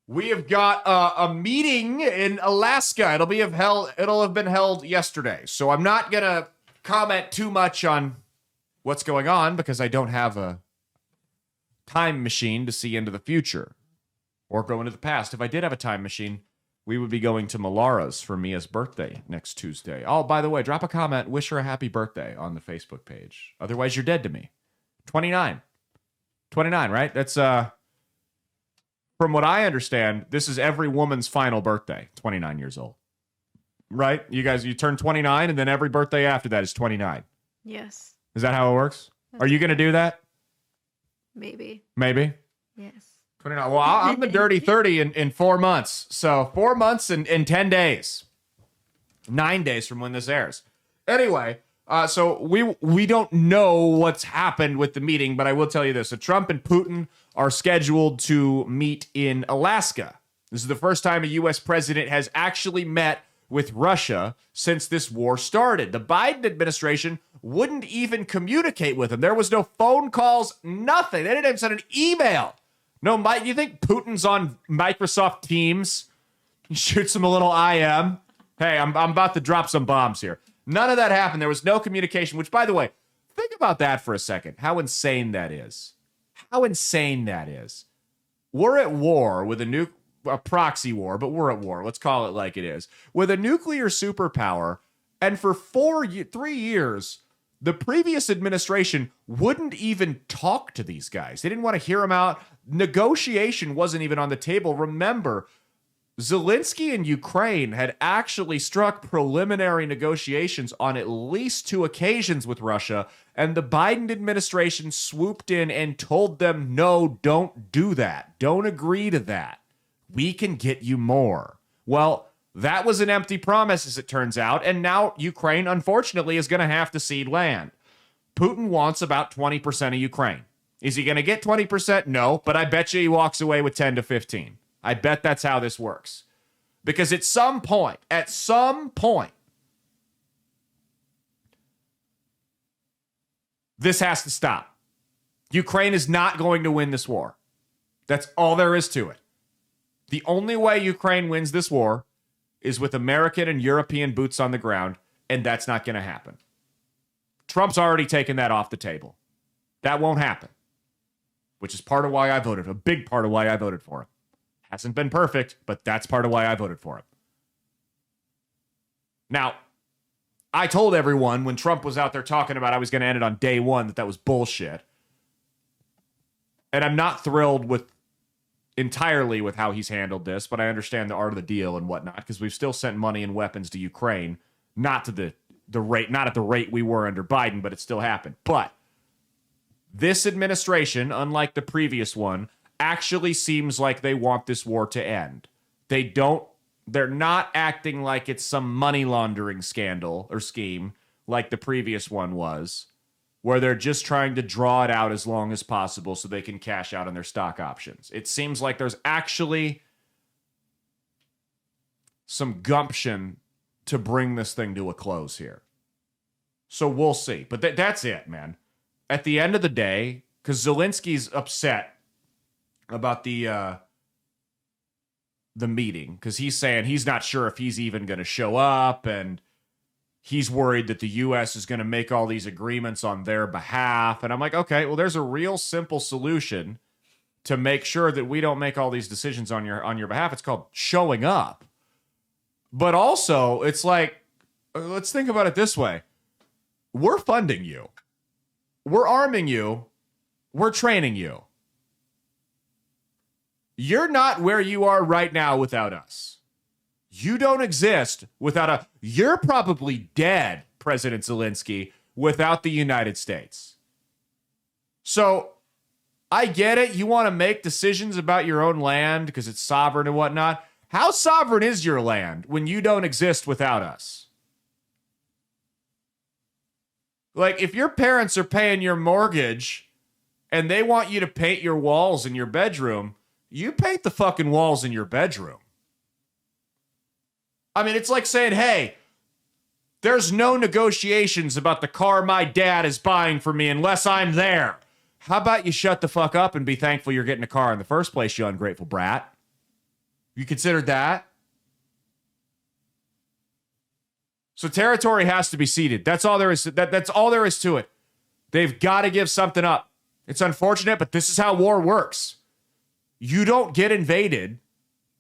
We have got a meeting in Alaska. It'll have been held yesterday. So I'm not gonna comment too much on what's going on because I don't have a time machine to see into the future or go into the past. If I did have a time machine, we would be going to Malara's for Mia's birthday next Tuesday. Oh, by the way, drop a comment, wish her a happy birthday on the Facebook page. Otherwise, you're dead to me. 29. 29, right? That's from what I understand, this is every woman's final birthday, 29 years old. Right? You turn 29 and then every birthday after that is 29. Yes. Is that how it works? Are you going to do that? Maybe. Maybe? Yes. 29. Well, I'm the dirty 30 in 4 months. So 4 months and 10 days. 9 days from when this airs. Anyway, so we don't know what's happened with the meeting, but I will tell you this. So Trump and Putin are scheduled to meet in Alaska. This is the first time a U.S. president has actually met with Russia since this war started. The Biden administration wouldn't even communicate with him. There was no phone calls, nothing. They didn't even send an email. No, Mike, you think Putin's on Microsoft Teams? He shoots him a little IM. Hey, I'm about to drop some bombs here. None of that happened. There was no communication, which, by the way, think about that for a second. How insane that is. How insane that is. We're at war with a proxy war, but we're at war. Let's call it like it is. With a nuclear superpower, and for 3 years, the previous administration wouldn't even talk to these guys. They didn't want to hear them out. Negotiation wasn't even on the table. Remember, Zelensky and Ukraine had actually struck preliminary negotiations on at least 2 occasions with Russia, and the Biden administration swooped in and told them, no, don't do that. Don't agree to that. We can get you more. Well, that was an empty promise, as it turns out, and now Ukraine, unfortunately, is going to have to cede land. Putin wants about 20% of Ukraine. Is he going to get 20%? No, but I bet you he walks away with 10 to 15. I bet that's how this works. Because at some point, this has to stop. Ukraine is not going to win this war. That's all there is to it. The only way Ukraine wins this war is with American and European boots on the ground, and that's not going to happen. Trump's already taken that off the table. That won't happen, which is part of why I voted, a big part of why I voted for him. Hasn't been perfect, but that's part of why I voted for him. Now, I told everyone when Trump was out there talking about I was going to end it on day one that was bullshit. And I'm not thrilled entirely with how he's handled this, but I understand the art of the deal and whatnot, because we've still sent money and weapons to Ukraine, not to the rate, not at the rate we were under Biden, but it still happened. But this administration, unlike the previous one, actually seems like they want this war to end. They're not acting like it's some money laundering scandal or scheme like the previous one was, where they're just trying to draw it out as long as possible so they can cash out on their stock options. It seems like there's actually some gumption to bring this thing to a close here. So we'll see. But that's it, man. At the end of the day, because Zelensky's upset about the meeting, because he's saying he's not sure if he's even going to show up, and he's worried that the U.S. is going to make all these agreements on their behalf. And I'm like, okay, well, there's a real simple solution to make sure that we don't make all these decisions on your behalf. It's called showing up. But also, it's like, let's think about it this way. We're funding you. We're arming you. We're training you. You're not where you are right now without us. You don't exist without you're probably dead, President Zelensky, without the United States. So I get it. You want to make decisions about your own land because it's sovereign and whatnot. How sovereign is your land when you don't exist without us? Like, if your parents are paying your mortgage and they want you to paint your walls in your bedroom, you paint the fucking walls in your bedroom. I mean, it's like saying, hey, there's no negotiations about the car my dad is buying for me unless I'm there. How about you shut the fuck up and be thankful you're getting a car in the first place, you ungrateful brat? You considered that? So territory has to be ceded. That's all there is. That's all there is to it. They've got to give something up. It's unfortunate, but this is how war works. You don't get invaded,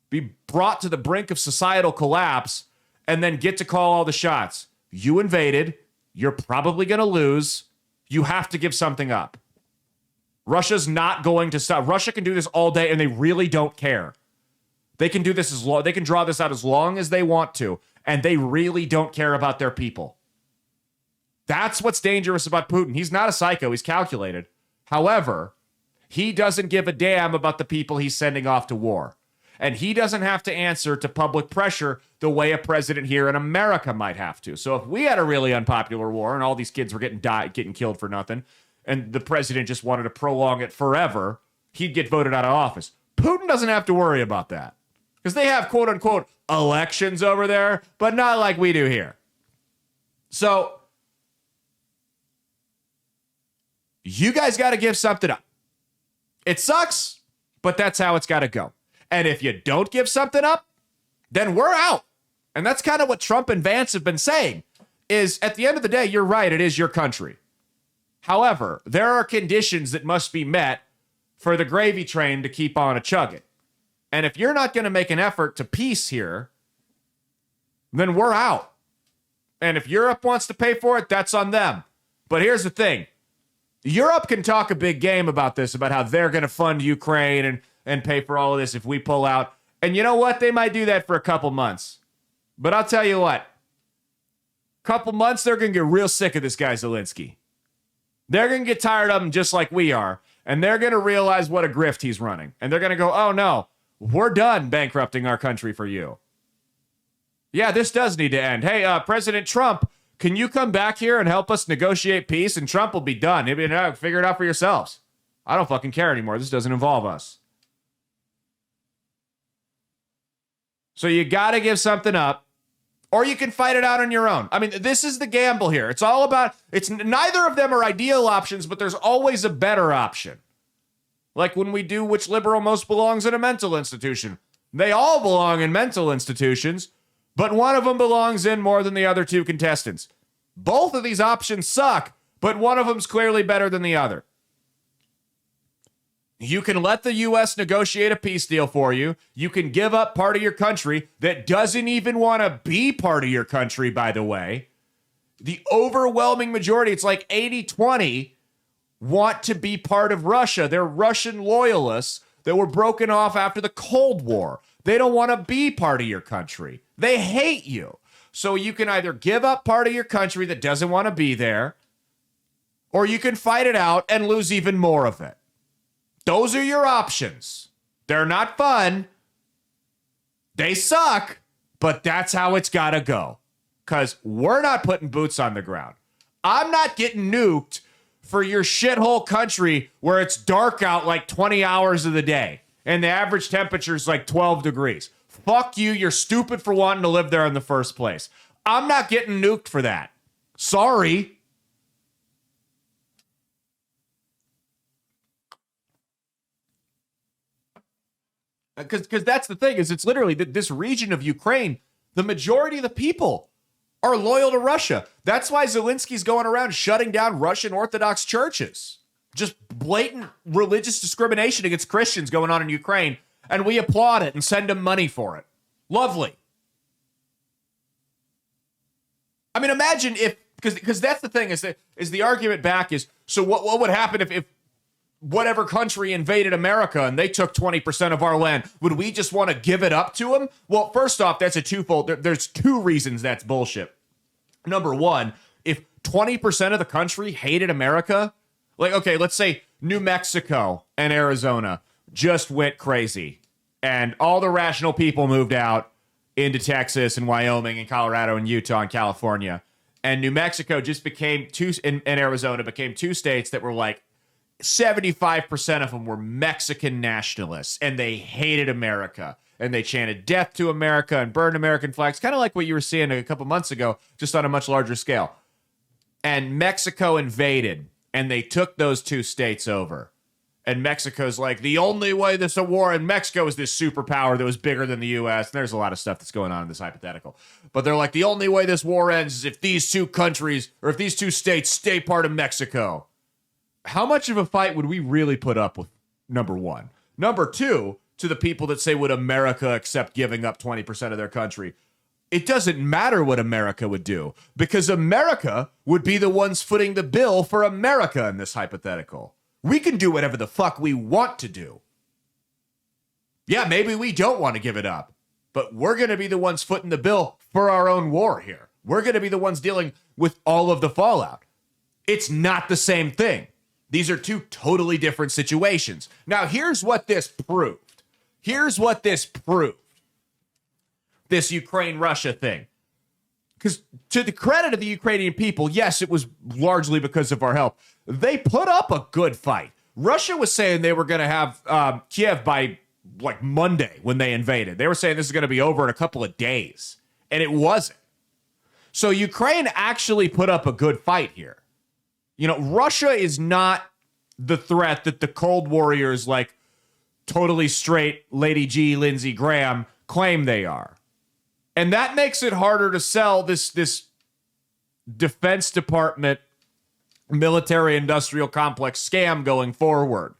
be brought to the brink of societal collapse, and then get to call all the shots. You invaded. You're probably going to lose. You have to give something up. Russia's not going to stop. Russia can do this all day, and they really don't care. They can do this they can draw this out as long as they want to, and they really don't care about their people. That's what's dangerous about Putin. He's not a psycho. He's calculated. However, he doesn't give a damn about the people he's sending off to war. And he doesn't have to answer to public pressure the way a president here in America might have to. So if we had a really unpopular war and all these kids were getting killed for nothing, and the president just wanted to prolong it forever, he'd get voted out of office. Putin doesn't have to worry about that. Because they have, quote unquote, elections over there, but not like we do here. So, you guys got to give something up. It sucks, but that's how it's got to go. And if you don't give something up, then we're out. And that's kind of what Trump and Vance have been saying, is at the end of the day, you're right, it is your country. However, there are conditions that must be met for the gravy train to keep on a-chugging. And if you're not going to make an effort to peace here, then we're out. And if Europe wants to pay for it, that's on them. But here's the thing. Europe can talk a big game about this, about how they're going to fund Ukraine and pay for all of this if we pull out. And you know what? They might do that for a couple months. But I'll tell you what. Couple months, they're going to get real sick of this guy Zelensky. They're going to get tired of him just like we are. And they're going to realize what a grift he's running. And they're going to go, oh no, we're done bankrupting our country for you. Yeah, this does need to end. Hey, President Trump, can you come back here and help us negotiate peace? And Trump will be done. He'll be, no, figure it out for yourselves. I don't fucking care anymore. This doesn't involve us. So you got to give something up, or you can fight it out on your own. I mean, this is the gamble here. It's all about, it's neither of them are ideal options, but there's always a better option. Like when we do which liberal most belongs in a mental institution. They all belong in mental institutions, but one of them belongs in more than the other two contestants. Both of these options suck, but one of them's clearly better than the other. You can let the U.S. negotiate a peace deal for you. You can give up part of your country that doesn't even want to be part of your country, by the way. The overwhelming majority, it's like 80-20, want to be part of Russia. They're Russian loyalists that were broken off after the Cold War. They don't want to be part of your country. They hate you. So you can either give up part of your country that doesn't want to be there, or you can fight it out and lose even more of it. Those are your options. They're not fun. They suck, but that's how it's got to go. Because we're not putting boots on the ground. I'm not getting nuked for your shithole country where it's dark out like 20 hours of the day and the average temperature is like 12 degrees. Fuck you. You're stupid for wanting to live there in the first place. I'm not getting nuked for that. Sorry. Because that's the thing, is it's literally this region of Ukraine, the majority of the people are loyal to Russia. That's why Zelensky's going around shutting down Russian Orthodox churches. Just blatant religious discrimination against Christians going on in Ukraine, and we applaud it and send him money for it. Lovely. I mean, imagine if, because that's the thing, is the argument back is, so what would happen if whatever country invaded America and they took 20% of our land? Would we just want to give it up to them? Well, first off, that's a twofold. There's two reasons that's bullshit. Number one, if 20% of the country hated America, like, okay, let's say New Mexico and Arizona just went crazy and all the rational people moved out into Texas and Wyoming and Colorado and Utah and California. And New Mexico just became and Arizona became two states that were like, 75% of them were Mexican nationalists, and they hated America, and they chanted death to America and burned American flags, kind of like what you were seeing a couple months ago, just on a much larger scale. And Mexico invaded, and they took those two states over. And Mexico's like, the only way this a war, and Mexico is this superpower that was bigger than the U.S. And there's a lot of stuff that's going on in this hypothetical. But they're like, the only way this war ends is if these two countries, or if these two states stay part of Mexico. How much of a fight would we really put up with, number one? Number two, to the people that say, would America accept giving up 20% of their country? It doesn't matter what America would do, because America would be the ones footing the bill for America in this hypothetical. We can do whatever the fuck we want to do. Yeah, maybe we don't want to give it up, but we're going to be the ones footing the bill for our own war here. We're going to be the ones dealing with all of the fallout. It's not the same thing. These are two totally different situations. Now, here's what this proved. This Ukraine-Russia thing. Because to the credit of the Ukrainian people, yes, it was largely because of our help. They put up a good fight. Russia was saying they were going to have Kiev by like Monday when they invaded. They were saying this is going to be over in a couple of days. And it wasn't. So Ukraine actually put up a good fight here. You know, Russia is not the threat that the Cold Warriors like totally straight Lady G, Lindsey Graham claim they are. And that makes it harder to sell this Defense Department military industrial complex scam going forward.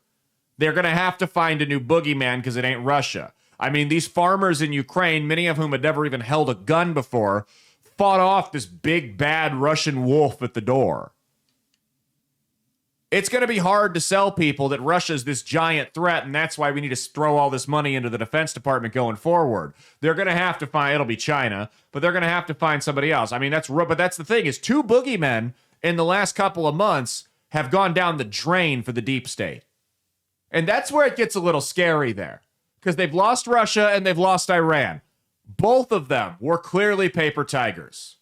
They're going to have to find a new boogeyman because it ain't Russia. I mean, these farmers in Ukraine, many of whom had never even held a gun before, fought off this big, bad Russian wolf at the door. It's going to be hard to sell people that Russia's this giant threat, and that's why we need to throw all this money into the Defense Department going forward. They're going to have to find, it'll be China, but they're going to have to find somebody else. I mean, but that's the thing, is two boogeymen in the last couple of months have gone down the drain for the deep state. And that's where it gets a little scary there, because they've lost Russia and they've lost Iran. Both of them were clearly paper tigers.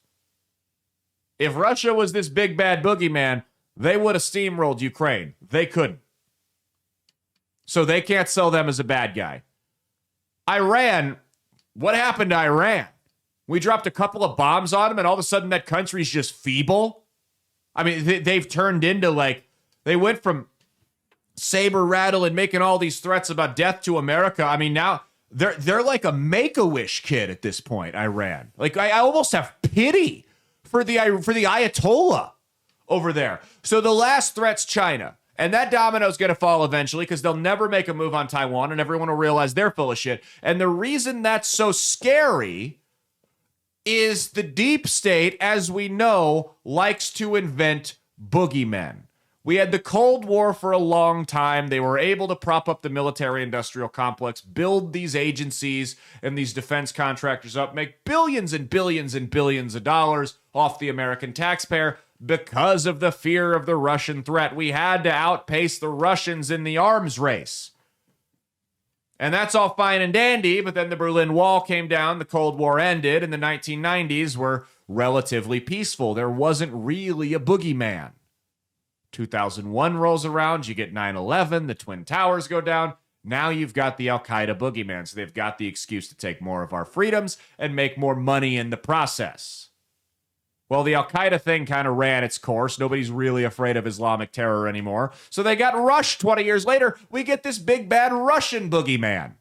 If Russia was this big bad boogeyman, they would have steamrolled Ukraine. They couldn't. So they can't sell them as a bad guy. Iran, what happened to Iran? We dropped a couple of bombs on them and all of a sudden that country's just feeble? I mean, they've turned into like, they went from saber rattle and making all these threats about death to America. I mean, now they're like a Make-A-Wish kid at this point, Iran. Like, I almost have pity for the Ayatollah over there. So the last threat's China. And that domino's going to fall eventually because they'll never make a move on Taiwan and everyone will realize they're full of shit. And the reason that's so scary is the deep state, as we know, likes to invent boogeymen. We had the Cold War for a long time. They were able to prop up the military-industrial complex, build these agencies and these defense contractors up, make billions and billions and billions of dollars off the American taxpayer because of the fear of the Russian threat. We had to outpace the Russians in the arms race. And that's all fine and dandy, but then the Berlin Wall came down, the Cold War ended, and the 1990s were relatively peaceful. There wasn't really a boogeyman. 2001 rolls around, you get 9/11, the Twin Towers go down. Now you've got the Al-Qaeda boogeyman, so they've got the excuse to take more of our freedoms and make more money in the process. Well, the Al-Qaeda thing kind of ran its course. Nobody's really afraid of Islamic terror anymore. So they got rushed 20 years later. We get this big, bad Russian boogeyman.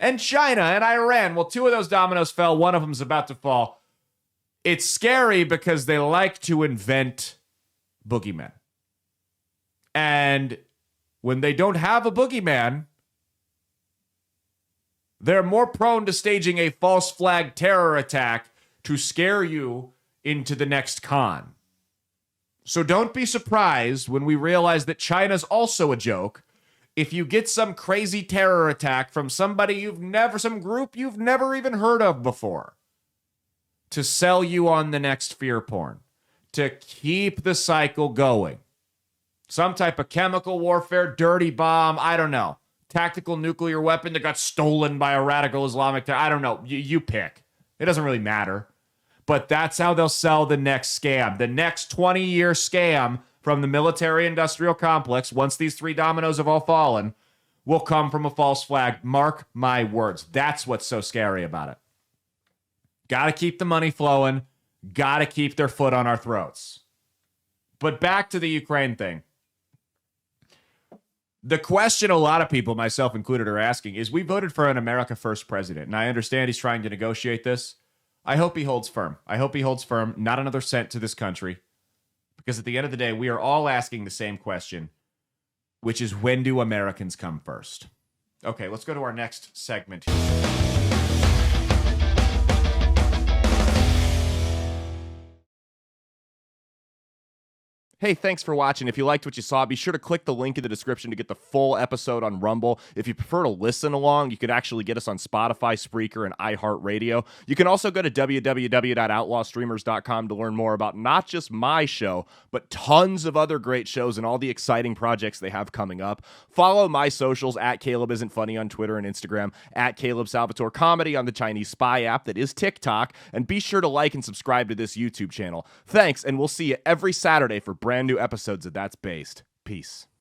And China and Iran. Well, two of those dominoes fell. One of them's about to fall. It's scary because they like to invent boogeymen. And when they don't have a boogeyman, they're more prone to staging a false flag terror attack to scare you into the next con. So don't be surprised when we realize that China's also a joke if you get some crazy terror attack from somebody some group you've never even heard of before, to sell you on the next fear porn, to keep the cycle going. Some type of chemical warfare, dirty bomb, I don't know. Tactical nuclear weapon that got stolen by a radical Islamic terror. I don't know. You pick. It doesn't really matter. But that's how they'll sell the next scam. The next 20-year scam from the military-industrial complex, once these three dominoes have all fallen, will come from a false flag. Mark my words. That's what's so scary about it. Got to keep the money flowing. Got to keep their foot on our throats. But back to the Ukraine thing. The question a lot of people, myself included, are asking is we voted for an America First president, and I understand he's trying to negotiate this. I hope he holds firm. I hope he holds firm, not another cent to this country. Because at the end of the day, we are all asking the same question, which is when do Americans come first? Okay, let's go to our next segment here. Hey, thanks for watching. If you liked what you saw, be sure to click the link in the description to get the full episode on Rumble. If you prefer to listen along, you could actually get us on Spotify, Spreaker, and iHeartRadio. You can also go to www.outlawstreamers.com to learn more about not just my show, but tons of other great shows and all the exciting projects they have coming up. Follow my socials at Caleb Isn't Funny on Twitter and Instagram, at Caleb Salvatore Comedy on the Chinese Spy app that is TikTok, and be sure to like and subscribe to this YouTube channel. Thanks, and we'll see you every Saturday for brand new episodes of That's Based. Peace.